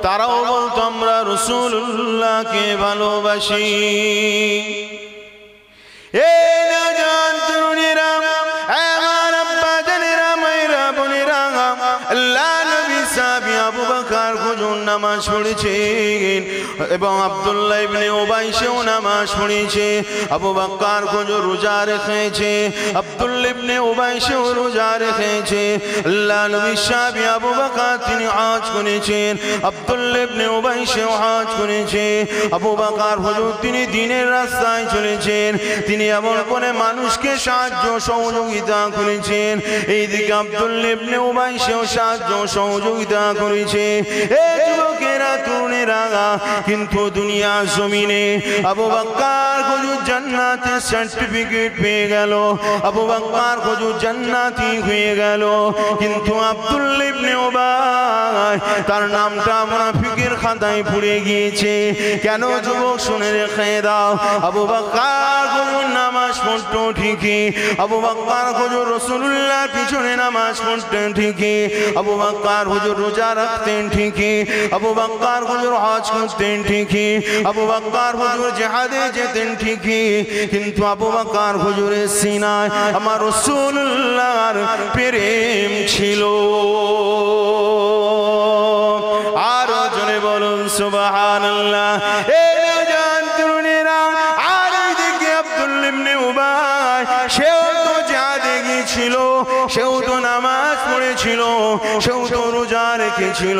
তারাও বলতো আমরা রাসূলুল্লাহকে ভালোবাসি। এ নওজোয়ান তরুণেরা, আমার আব্বা জানেরা, মায়েরা, বোনেরা, আল্লাহ নবী সাহাবী আবু বকর হুজুর নামাজ পড়েছেন এবং আব্দুল্লাহ ইবনে উবাই সেও নামাজ পড়েছে। আবু বকর হুজুর রোজা রেখেছে, আব্দুল্লাহ ইবনে উবাই সেও রোজা রেখেছে। আল্লাহ নবী সাহাবী আবু বকর তিনি হজ করেছেন, আব্দুল্লাহ ইবনে উবাই সেও হজ করেছে। আবু বকর হুজুর তিনি দ্বীনের রাস্তায় চলেছেন, তিনি এমন করে মানুষকে সাহায্য সহযোগিতা করেছেন। এইদিকে আব্দুল্লাহ ইবনে উবাই সেও সাহায্য সহযোগিতা করেছে। এই যুবকেরা, তরুণেরা, কিন্তু দুনিয়া জমিনে আবু বকর হুজুর জান্নাতের সার্টিফিকেট পেয়ে গেল, আবু বকর হুজুর জান্নাতি হয়ে গেল, কিন্তু আব্দুল্লাহ ইবনে উবাই তার নামটা মুনাফিকের খাতায় পড়ে গিয়েছে। কেন যুবক শুনে রেখে দাও, আবু বকর হুজুর নামাজ পড়তো ঠিকই, আবু বকর হুজুর রাসূলুল্লাহর পিছনে নামাজ পড়তেন ঠিকই, আবু বকর হুজুর রোজা রাখতেন ঠিকই, আবু বকর হুজুর হজ করতেন ঠিকই, আবু বকর হুজুর জিহাদে যেতেন ঠিকই, কিন্তু আবু বকর হুজুরের সিনায় আমার রাসূলুল্লাহর প্রেম ছিল। আর জোরে বলুন সুবহানাল্লাহ। এই নওজোয়ান তরুণেরা, আর এইদিকে আব্দুল্লাহ ইবনে উবাই সেও তো জিহাদে গিয়েছিল, সেও তো নামাজ পড়েছিল, সেও তো রোজা রেখেছিল,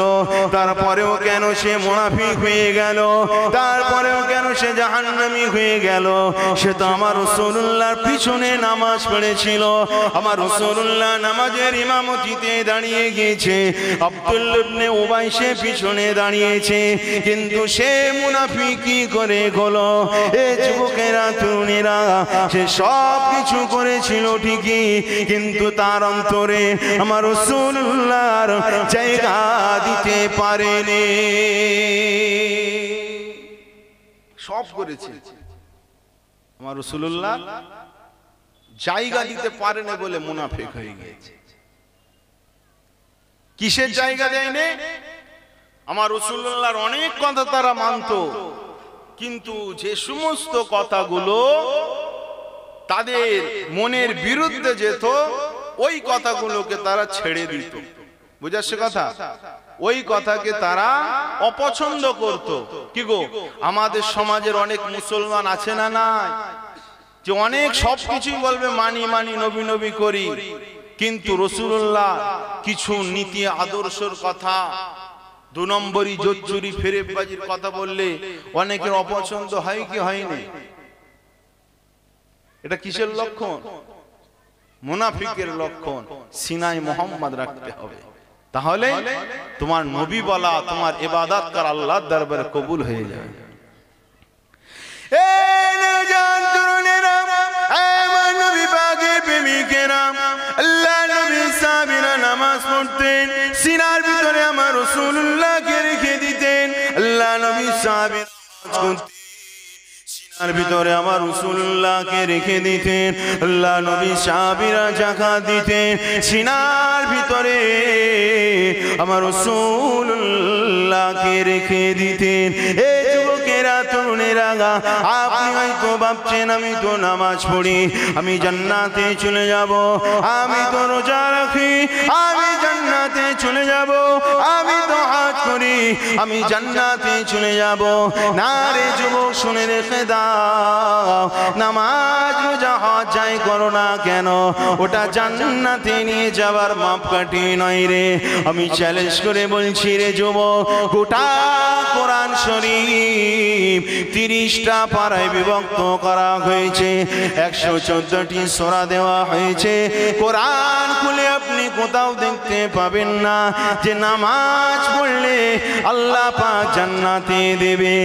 তারপরেও কেন সে মুনাফিক হয়ে গেল, তারপরেও কেন সে জাহান্নামী হয়ে গেল? সে তো আমার রাসূলুল্লাহর পিছনে নামাজ পড়েছিল, আমার রাসূলুল্লাহ নামাজের ইমামতিতে দাঁড়িয়ে গিয়েছে, আব্দুল্লাহ ইবনে উবাই সে পিছনে দাঁড়িয়েছে, কিন্তু সে মুনাফিক কি করে হলো? এ যুবকেরা, তরুণেরা, সে সব কিছু করেছিল ঠিকই, কিন্তু তার অন্তরে আমার রাসূলুল্লাহর জায়গা দিতে পারেনি। সব করেছে, আমার রাসূলুল্লাহ জায়গা দিতে পারেনি বলে মুনাফিক হয়ে গিয়েছে। কিসের জায়গা দেয়নি? আমার রাসূলুল্লাহর অনেক কথা তারা মানত, কিন্তু যে সমস্ত কথাগুলো তাদের মনের বিরুদ্ধে যেত, ওই কথাগুলোকে তারা ছেড়ে দিত। বুঝাচ্ছে কথা? ওই কথাকে তারা অপছন্দ করত। কি গো, আমাদের সমাজের অনেক মুসলমান আছে না নাই, যে অনেক সবকিছুই বলবে মানি মানি, নবী নবী করি, কিন্তু রাসূলুল্লাহ কিছু নীতি আদর্শের কথা, 2 নম্বরই জোচ্চুরি ফেরেববাজির কথা বললে অনেকের অপছন্দ হয় কি হয়নি? এটা কিসের লক্ষণ? মুনাফিকের লক্ষণ। সিনায় মোহাম্মদ রাখতে হবে, তাহলে তোমার নবী বলা, তোমার ইবাদত কর আল্লাহর দরবারে কবুল হয়ে যাবে। নামাজ পড়তেন, সিনার ভিতরে আমার রাসূলুল্লাহকে রেখে দিতেন। আল্লাহ নবী সাহাবীর সিনার ভিতরে আমার রাসূলুল্লাহকে রেখে দিতেন। আল্লাহ নবী সাহাবীরা যাকাত দিতেন, সিনার ভিতরে আমার রাসূলুল্লাহকে রেখে দিতেন। এ যুবকেরা, তরুণেরা, আপনি হয়তো ভাবছেন আমি তো নামাজ পড়ি, আমি জান্নাতে চলে যাব, আমি তো রোজা রাখি, আমি জান্নাতে চলে যাব, আমি তো হজ করি, আমি জান্নাতে চলে যাব। না রে যুবক, শুনে রেখে দাও, নামাজ রোজা হজ যাই করো না কেন, ওটা জান্নাতে নিয়ে যাবার মাপকাঠি নয় রে। আমি চ্যালেঞ্জ করে বলছি রে যুবক, গোটা কোরআন শরীফ 30টা পারায় বিভক্ত করা হয়েছে, 114টি সূরা দেওয়া হয়েছে। কোরআন খুলে আপনি কোথাও দেখতে পাবেন না যে নামাজ পড়লে আল্লাহ পাক জান্নাতে দেবে।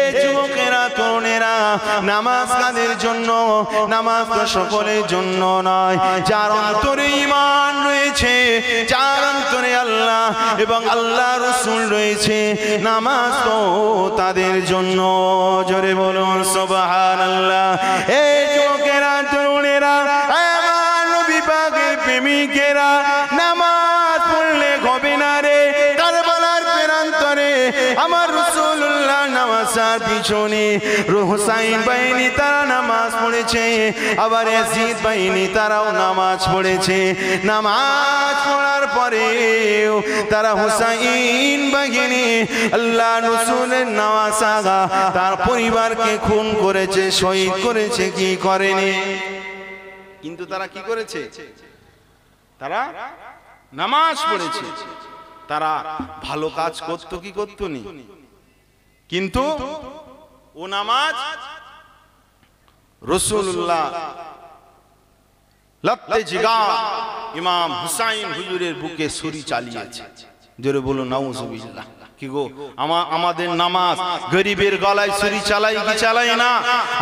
এ যুবকেরা, তরুণেরা, নামাজ কাদের জন্য? নামাজ তো সকলের জন্য নয়। যার অন্তরে ঈমান রয়েছে, যার অন্তরে আল্লাহ এবং আল্লাহ রাসূল রয়েছে, নামাজ তো তাদের জন্য। জোরে বলুন সুবহানাল্লাহ। এই যুবকেরা, তরুণেরা, আমার নবী পাকের প্রেমিকেরা, নামাজ পড়লে হবে না রে। কারবালার প্রান্তরে আমার রাসূলুল্লাহ নামাজের পিছনে হুসাইন বাহিনী তারা নামাজ পড়েছে, আবার ইয়াজিদ বাহিনী তারাও নামাজ পড়েছে। নামাজ পড়ার পরেও তারা হুসাইন বাহিনী আল্লাহ রাসূলের নামাজা তার পরিবারকে খুন করেছে, শহীদ করেছে, কি করেনি? কিন্তু তারা কি করেছে? তারা নামাজ পড়েছে, তারা ভালো কাজ করতো কি করতো নি? কিন্তু ও নামাজ রাসূলুল্লাহ লাত্তে জিগার ইমাম হুসাইন হুজুরের বুকে ছুরি চালিয়েছে। জোরে বলো নাউজুবিল্লাহ। কি গো, আমাদের নামাজ গরিবের গলায় ছুরি চালাই কি চালাই না?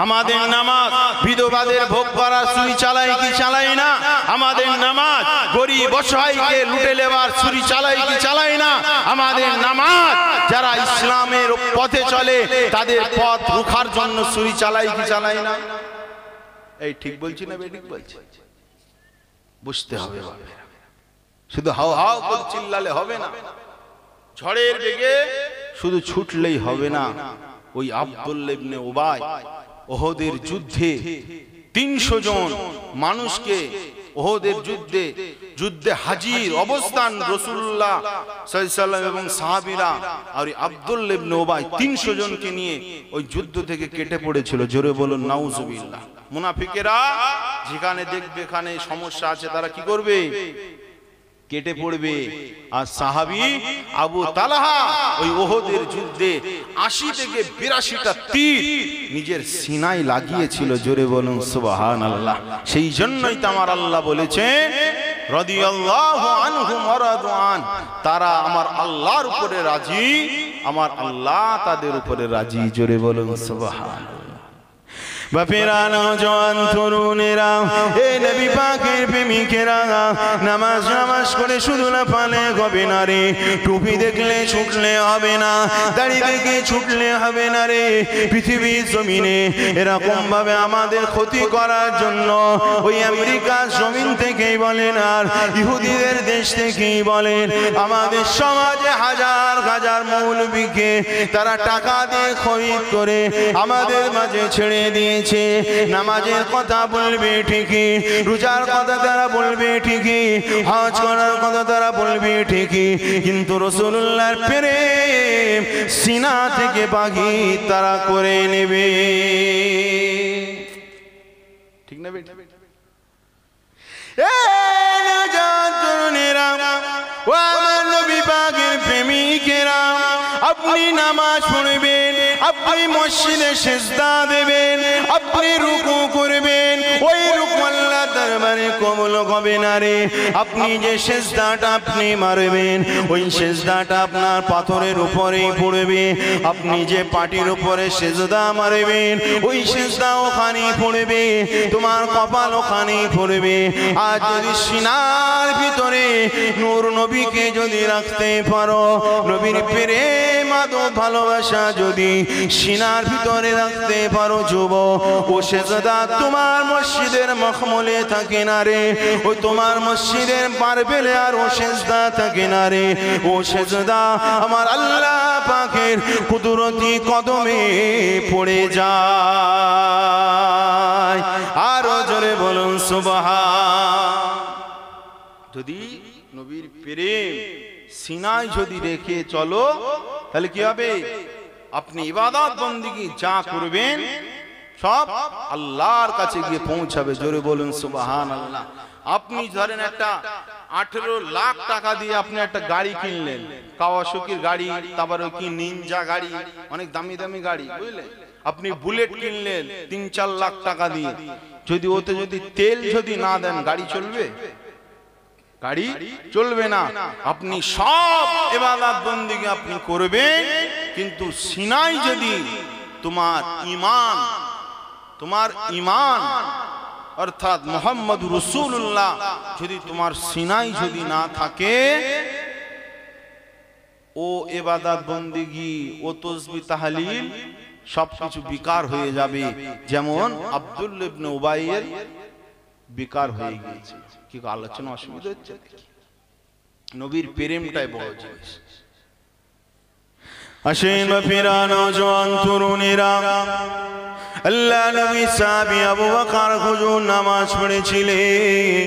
আমাদের নামাজ বিধবাদের ভোগ করার ছুরি চালাই কি চালাই না? আমাদের নামাজ গরিব অসহায়কে লুটে নেবার ছুরি চালাই কি চালাই না? আমাদের নামাজ যারা ইসলামের পথে চলে তাদের পথ রুখার জন্য ছুরি চালাই কি চালাই না? এই ঠিক বলছি না বেঠিক বলছি? বুঝতে হবে, শুধু হাও হাও করে চিল্লালে হবে না, ঝড়ের বেগে শুধু ছুটলেই হবে না। ওই আব্দুল্লাহ ইবনে উবাই ওহদের যুদ্ধে 300 জন মানুষকে ওহদের যুদ্ধে হাজির অবস্থান রাসূলুল্লাহ সাল্লাল্লাহু আলাইহি ওয়াসাল্লাম এবং সাহাবীরা, আর আব্দুল্লাহ ইবনে উবাই 300 জনকে নিয়ে ওই যুদ্ধ থেকে কেটে পড়েছিল। জোরে বলুন নাউজুবিল্লাহ। মুনাফিকেরা যেখানে দেখবে এখানে সমস্যা আছে, তারা কি করবে? কেটে পড়বে। আর সাহাবী আবু তালহা ওই ওহদের যুদ্ধে ৮০ থেকে ৮২টা তীর নিজের সিনায় লাগিয়েছিল। জোরে বলুন সুবহানাল্লাহ। সেই জন্যই তো আমার আল্লাহ বলেছেন রাদিয়াল্লাহু আনহুম ওয়া রাদু আন, তারা আমার আল্লাহর উপরে রাজি, আমার আল্লাহ তাদের উপরে রাজি। জোরে বলুন সুবহানাল্লাহ। বাপেরা, নওজোয়ান তরুণেরা, এই নবী পাকের প্রেমিকেরা, নামাজ করে শুধু না পালে হবে না রে, টুপি দেখলে ছুটলে হবে না, দাড়ি দেখে ছুটলে হবে না রে। পৃথিবীর জমিনে এরকম ভাবে আমাদের ক্ষতি করার জন্য ওই আমেরিকার জমিন থেকেই বলেন আর ইহুদিদের দেশ থেকেই বলেন, আমাদের সমাজে হাজার হাজার মৌলবীকে তারা টাকা দিয়ে খরিদ করে আমাদের মাঝে ছেড়ে দিয়ে নামাজের কথা বলবে ঠিকই, রোজার কথা তারা বলবে ঠিকই, হজ করার কথা তারা বলবে ঠিকই, কিন্তু রাসূলুল্লাহর প্রেম সিনা থেকে বাগি তারা করে নেবে। ঠিক না বেটা? ও আমার নবী পাকের প্রেমিকেরা, আপনি নামাজ পড়বেন, আপনি মসজিদে সিজদা দেবেন, আপনি রুকু করবেন, ওই রুকু আল্লাহ দরবারে কবুল হবে না রে। আপনি যে সিজদাটা আপনি মারবেন, ওই সিজদাটা আপনার পাথরের উপরেই পড়বে। আপনি যে পাটির উপরে সিজদা মারবেন, ওই সিজদা ওখানেই পড়বে, তোমার কপাল ওখানেই পড়বে। আর যদি সিনার ভিতরে নূর নবীকে যদি রাখতে পারো, নবীর প্রেম আদব ভালোবাসা যদি সিনার ভিতরে রাখতে পারো যুবক, ও সেজদা তোমার মসজিদের মখমলে থাকে না রে, ও তোমার মসজিদের মার্বেলে আর ও সেজদা থাকে না রে, ও সেজদা আমার আল্লাহ পাকের কুদরতি কদমে পড়ে যায়। আরো জোরে বলুন সুবহান। যদি নবীর প্রেম সিনায় যদি রেখে চলো, তাহলে কি হবে? আপনি ইবাদত বন্দেগী যা করবেন সব আল্লাহর কাছে গিয়ে পৌঁছাবে। জোরে বলুন সুবহানাল্লাহ। আপনি ধরেন একটা 18 লাখ টাকা দিয়ে আপনি একটা গাড়ি কিনলেন, কাওয়াসাকির গাড়ি, তারপরে কি নিনজা গাড়ি, অনেক দামি দামি গাড়ি, বুঝলেন? আপনি বুলেট কিনলেন 3-4 লাখ টাকা দিয়ে, যদি ওতে যদি তেল যদি না দেন, গাড়ি চলবে? গাড়ি চলবে না। আপনি সব ইবাদত বন্দেগী আপনি করবেন, কিন্তু সিনায় যদি তোমার ঈমান অর্থাৎ মুহাম্মদ রাসূলুল্লাহ যদি তোমার সিনায় যদি না থাকে, ও ইবাদত বন্দেগী, ও তাসবিহ তাহলিল সবকিছু বেকার হয়ে যাবে। যেমন আব্দুল্লাহ ইবনে উবাইয়ের বেকার হয়ে গিয়েছে। কি আলোচনা অসুবিধা হচ্ছে? নবীর প্রেমটাই বড় জিনিস। আসেন বাপেরা, নওজোয়ান তরুণেরা, আল্লাহ নবী সাহাবী আবু বকর হুজুর নামাজ পড়েছিলেন,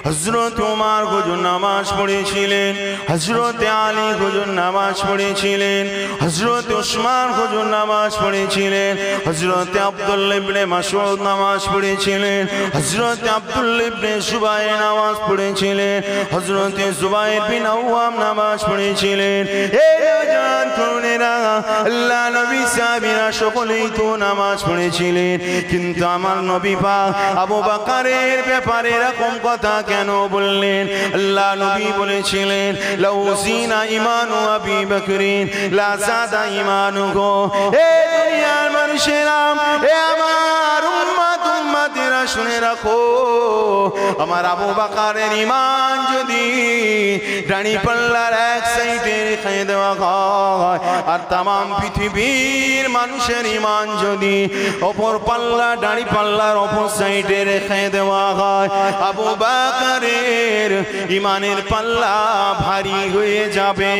হযরত ওমর হুজুর নামাজ পড়েছিলেন, হযরত আলী হুজুর নামাজ পড়েছিলেন, হযরত উসমান হুজুর নামাজ পড়েছিলেন, হযরত আব্দুল্লাহ ইবনে মাসউদ নামাজ পড়েছিলেন, হযরত আব্দুল্লাহ ইবনে জুবাইর নামাজ পড়েছিলেন, হযরত জুবাইর বিন আওয়াম নামাজ পড়েছিলেন। এই নওজোয়ান তরুণেরা, আল্লাহ নবী সাহাবীরা সকলেই তো নামাজ পড়েছিলেন, কিন্তু আমার নবী পাক আবু বকরের ব্যাপারে এরকম কথা কেন বললেন? আল্লাহ নবী বলেছিলেন, লাউ জিনা ঈমানু আবি বকরিন লা যাদা ঈমানুহু। এ দুনিয়ার মানুষেরা, এ আমার উম্মতেরা শুনে রাখো, আমার আবু বকরের ঈমান যদি দাড়ি পাল্লার এক সাইডে রেখে দেওয়া হয়, আর তামাম পৃথিবীর মানুষের ঈমান যদি অপর পাল্লা, দাড়ি পাল্লার অপর সাইডে রেখে দেওয়া হয়, আবু বকরের ঈমানের পাল্লা ভারী হয়ে যাবে।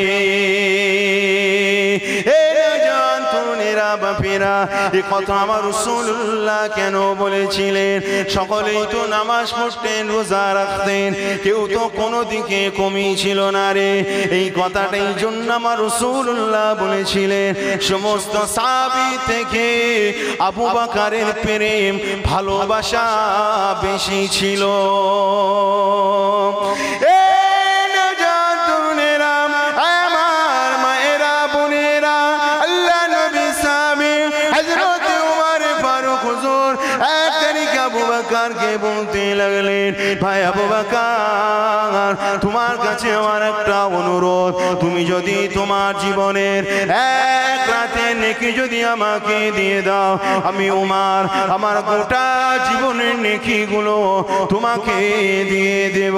বাপেরা, এ কথা আমার রাসূলুল্লাহ কেন বলেছিলেন? সকলেই তো নামাজ পড়তেন, রোজা রাখতেন, কেউ তো কোনো দিকে কমই ছিল না রে। এই কথাটাই জন্য আমার রাসূলুল্লাহ বলেছিলেন, সমস্ত সাহাবী থেকে আবু বকরের প্রেম ভালোবাসা বেশি ছিল। বকরকে বলতে লাগলেন, ভাই আবু বকর, তোমার কাছে আমার একটা অনুরোধ, তুমি যদি তোমার জীবনের এক রাতের নেকি যদি আমাকে দিয়ে দাও, আমি উমর আমার গোটা জীবনের নেকিগুলো তোমাকে দিয়ে দেব।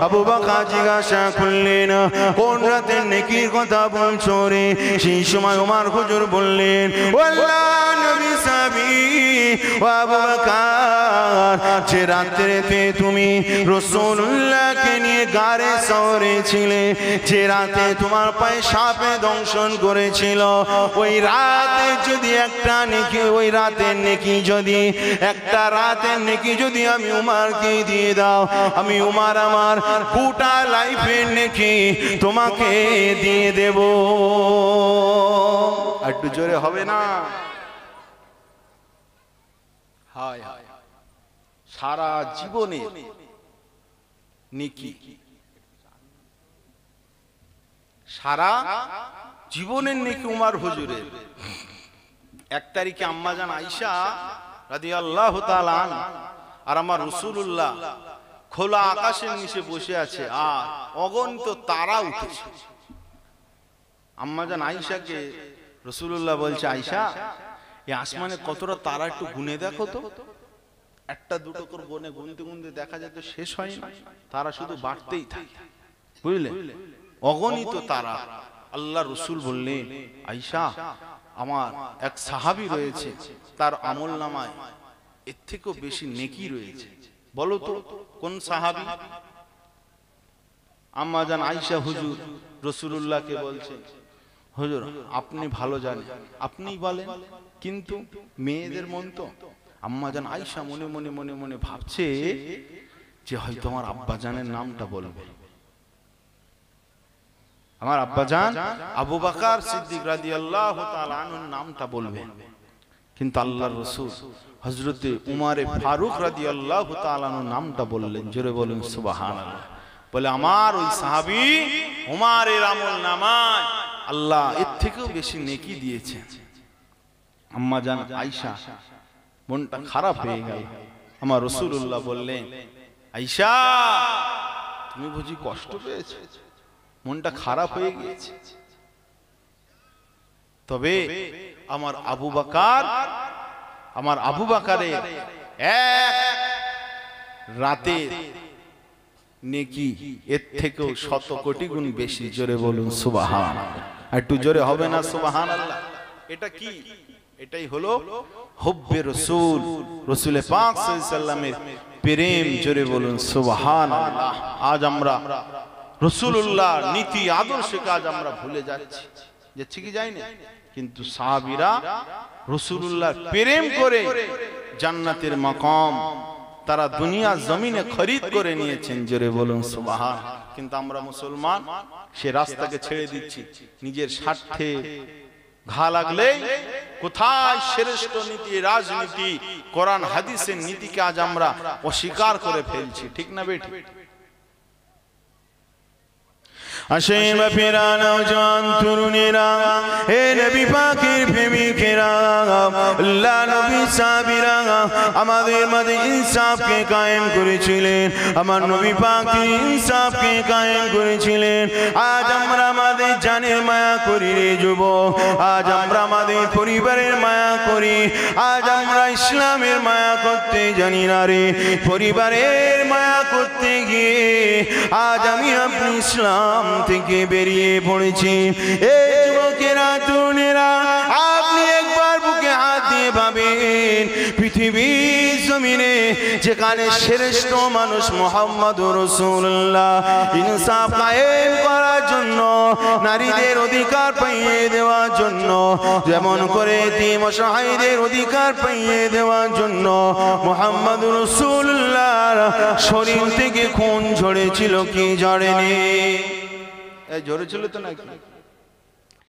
আবু বকর জিজ্ঞাসা করলেন, কোন রাতের নেকির কথা বলছো রে? সেই সময় উমর হুজুর বললেন, আল্লাহর নবী সাহাবী ও আবু বকর, যে রাত্রিতে তুমি রাসূলুল্লাহকে নিয়ে গারে সওরে ছিলে, যে রাতে তোমার পায়ে সাপে দংশন করেছিল, ওই রাতে যদি একটা নেকি, ওই রাতের নেকি যদি একটা রাতের নেকি যদি আমি উমরকে দিয়ে দাও, আমি উমর আমার গোটা লাইফের নেকি তোমাকে দিয়ে দেব। একটু জোরে হবে না? হায় হায়, সারা জীবনে নেকি, সারা জীবনের নেকি উমর হুজুরের। 1 তারিখে আম্মাজান আয়েশা রাদিয়াল্লাহু তাআলা আর আমার রাসূলুল্লাহ খোলা আকাশের নিচে বসে আছে, আর অগণিত তারা উঠেছে। আম্মাজান আয়েশাকে রাসূলুল্লাহ বলছে, আয়েশা, এই আসমানে কতটা তারা একটু গুনে দেখো তো। একটা দুটো করে গুনতে গুনতে দেখা যায় তো শেষ হয় না, তারা শুধু বাড়তেই থাকে, বুঝলে? অগণিত তারা। আল্লাহ রসুল বললেন, আয়েশা, আমার এক সাহাবী রয়েছে, তার আমল নামায় এর থেকেও বেশি নেকি রয়েছে। বলো তো কোন সাহাবী? আম্মা জান আয়েশা হুজুর রাসূলুল্লাহকে বলছেন, হুজুর আপনি ভালো জানেন, আপনিই বলেন। কিন্তু মেয়েদের মন তো, আম্মা জান আয়েশা মনে মনে মনে মনে ভাবছে যে হয়তো আমার আব্বাজানের নামটা বলবে, আমার আব্বাজান আবু বকর সিদ্দিক রাদিয়াল্লাহু তাআলা আনহুর নামটা বলবে। কিন্তু আল্লাহর রাসূল হযরতে উমরে ফারুক রাদিয়াল্লাহু তাআলা আনহুর নামটা বললেন। জোরে বলুন সুবহানাল্লাহ। বলে আমার ওই সাহাবী উমরের আমল নামায় আল্লাহ এর থেকেও বেশি নেকি দিয়েছেন। আম্মা জান আয়েশা মনটা খারাপ হয়ে গেল। আমার রাসূলুল্লাহ বললেন, আয়েশা তুমি বুঝি কষ্ট পেয়েছো, মনটা খারাপ হয়ে গিয়েছে? তবে আমার আবু বকরের এক রাতে নেকি এর থেকেও 100 কোটি গুণ বেশি। জোরে বলুন সুবহানাল্লাহ। একটু জোরে হবে না সুবহানাল্লাহ? এটা কি? এটাই হলো হুব্বে রাসূল, রাসূল পাক সাল্লাল্লাহু আলাইহি সাল্লামের প্রেম। জোরে বলুন সুবহানাল্লাহ। আজ আমরা রাসূলুল্লাহ নীতি আদর্শ কাজ আমরা ভুলে যাচ্ছি কি যাই না? কিন্তু সাহাবীরা রাসূলুল্লাহর প্রেম করে জান্নাতের মাকাম তারা দুনিয়া জমিনে খরিদ করে নিয়েছেন। জোরে বলুন সুবহানাল্লাহ। কিন্তু আমরা মুসলমান সে রাস্তাকে ছেড়ে দিচ্ছি, নিজের স্বার্থে ঘা লাগলে কোথায় শ্রেষ্ঠ নীতি, রাজনীতি, কোরআন হাদিসের নীতিকে আজ আমরা অস্বীকার করে ফেলছি। ঠিক না বেটি? আসেন ফেরা নওজোয়ান তরুণেরা, হে নবী পাকের প্রেমিকেরা, আল্লাহ নবী সাহাবীরা আমাদের মাঝে ইনসাফকে কায়েম করেছিলেন। আমার নবী পাক ইনসাফকে কায়েম করেছিলেন। আজ আমরা আমাদের জানের মায়া করি রে যুবক, আজ আমরা আমাদের পরিবারের মায়া করি, আজ আমরা ইসলামের মায়া করতে জানি না রে। পরিবারের মায়া করতে গিয়ে আজ আমি আপনি ইসলাম থেকে বেরিয়ে পড়েছি। এই যুবকেরা তরুণেরা, আপনি একবার বুকে হাত দিয়ে ভাবেন, পৃথিবীর জমিনে যেখানে শ্রেষ্ঠ মানুষ মুহাম্মদুর রাসূলুল্লাহ ইনসাফ কায়েম করার জন্য, নারীদের অধিকার পাইয়ে দেওয়ার জন্য, যেমন করে এতিম অসহায়দের অধিকার পাইয়ে দেওয়ার জন্য মুহাম্মদুর রাসূলুল্লাহর শরীর থেকে খুন ঝরেছিল কি ঝরেনি? ঝরেছিল তো নাকি?